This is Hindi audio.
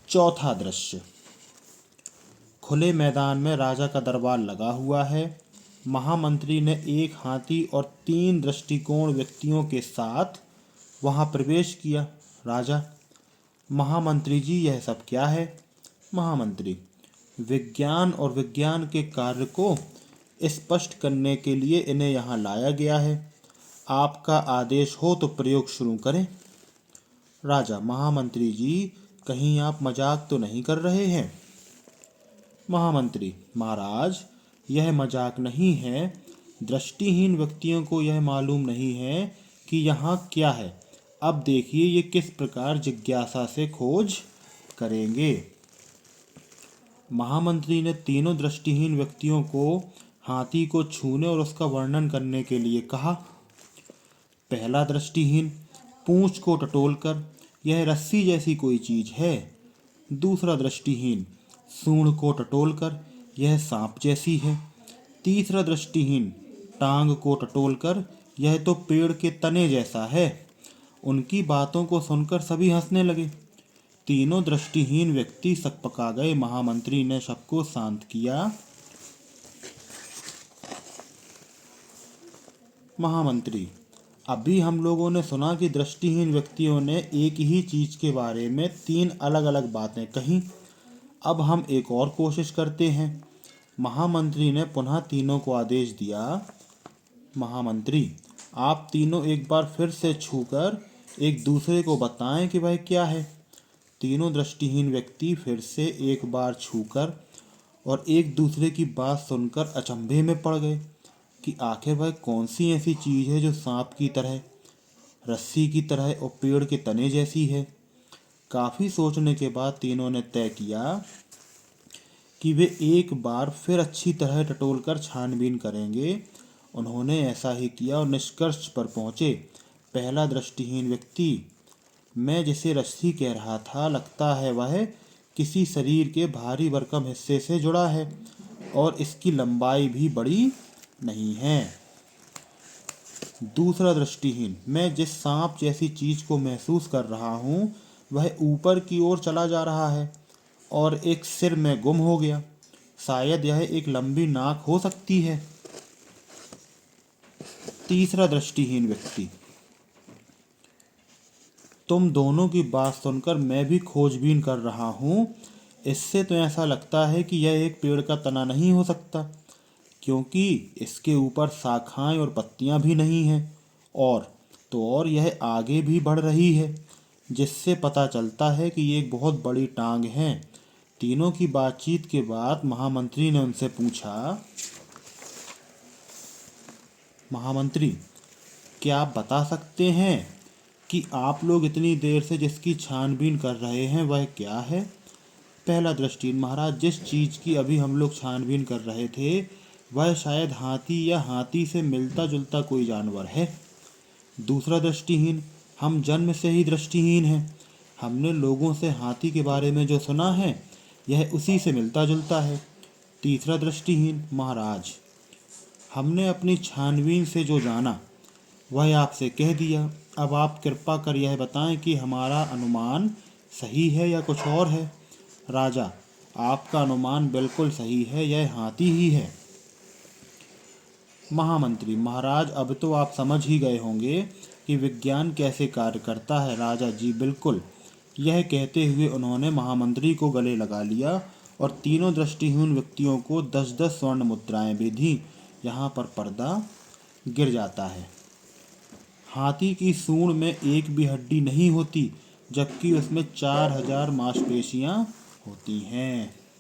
चौथा दृश्य। खुले मैदान में राजा का दरबार लगा हुआ है। महामंत्री ने एक हाथी और 3 दृष्टिकोण व्यक्तियों के साथ वहां प्रवेश किया। राजा: महामंत्री जी, यह सब क्या है? महामंत्री: विज्ञान और विज्ञान के कार्य को स्पष्ट करने के लिए इन्हें यहाँ लाया गया है। आपका आदेश हो तो प्रयोग शुरू करें। राजा: महामंत्री जी, कहीं आप मजाक तो नहीं कर रहे हैं? महामंत्री: महाराज, यह मजाक नहीं है। दृष्टिहीन व्यक्तियों को यह मालूम नहीं है कि यहाँ क्या है। अब देखिए ये किस प्रकार जिज्ञासा से खोज करेंगे। महामंत्री ने तीनों दृष्टिहीन व्यक्तियों को हाथी को छूने और उसका वर्णन करने के लिए कहा। पहला दृष्टिहीन: पूंछ को टटोलकर, यह रस्सी जैसी कोई चीज है। दूसरा दृष्टिहीन: सूंड को टटोलकर, यह सांप जैसी है। तीसरा दृष्टिहीन: टांग को टटोलकर, यह तो पेड़ के तने जैसा है। उनकी बातों को सुनकर सभी हंसने लगे। तीनों दृष्टिहीन व्यक्ति सकपका गए। महामंत्री ने सबको शांत किया। महामंत्री: अभी हम लोगों ने सुना कि दृष्टिहीन व्यक्तियों ने एक ही चीज के बारे में 3 अलग अलग बातें कही। अब हम एक और कोशिश करते हैं। महामंत्री ने पुनः तीनों को आदेश दिया। महामंत्री: आप तीनों एक बार फिर से छूकर एक दूसरे को बताएं कि वह क्या है। तीनों दृष्टिहीन व्यक्ति फिर से एक बार छूकर और एक दूसरे की बात सुनकर अचंभे में पड़ गए कि आखिर वह कौन सी ऐसी चीज है जो सांप की तरह, रस्सी की तरह और पेड़ के तने जैसी है। काफी सोचने के बाद तीनों ने तय किया कि वे एक बार फिर अच्छी तरह टटोलकर छानबीन करेंगे। उन्होंने ऐसा ही किया और निष्कर्ष पर पहुंचे। पहला दृष्टिहीन व्यक्ति: मैं जिसे रस्सी कह रहा था, लगता है वह किसी शरीर के भारी भरकम हिस्से से जुड़ा है और इसकी लंबाई भी बड़ी नहीं है। दूसरा दृष्टिहीन: मैं जिस सांप जैसी चीज को महसूस कर रहा हूँ वह ऊपर की ओर चला जा रहा है और एक सिर में गुम हो गया। शायद यह एक लंबी नाक हो सकती है। तीसरा दृष्टिहीन व्यक्ति: तुम दोनों की बात सुनकर मैं भी खोजबीन कर रहा हूँ। इससे तो ऐसा लगता है कि यह एक पेड़ का तना नहीं हो सकता, क्योंकि इसके ऊपर शाखाएं और पत्तियां भी नहीं हैं। और यह आगे भी बढ़ रही है, जिससे पता चलता है कि ये एक बहुत बड़ी टांग है। तीनों की बातचीत के बाद महामंत्री ने उनसे पूछा। महामंत्री: क्या आप बता सकते हैं कि आप लोग इतनी देर से जिसकी छानबीन कर रहे हैं वह क्या है? पहला दृष्टिहीन: महाराज, जिस चीज की अभी हम लोग छानबीन कर रहे थे वह शायद हाथी या हाथी से मिलता जुलता कोई जानवर है। दूसरा दृष्टिहीन: हम जन्म से ही दृष्टिहीन हैं। हमने लोगों से हाथी के बारे में जो सुना है यह उसी से मिलता जुलता है। तीसरा दृष्टिहीन: महाराज, हमने अपनी छानबीन से जो जाना वह आपसे कह दिया। अब आप कृपा कर यह बताएं कि हमारा अनुमान सही है या कुछ और है। राजा: आपका अनुमान बिल्कुल सही है, यह हाथी ही है। महामंत्री: महाराज, अब तो आप समझ ही गए होंगे कि विज्ञान कैसे कार्य करता है। राजा: जी बिल्कुल। यह कहते हुए उन्होंने महामंत्री को गले लगा लिया और तीनों दृष्टिहीन व्यक्तियों को 10-10 स्वर्ण मुद्राएं भी दी। यहाँ पर पर्दा गिर जाता है। हाथी की सूंड में एक भी हड्डी नहीं होती, जबकि उसमें 4000 मांसपेशियां होती हैं।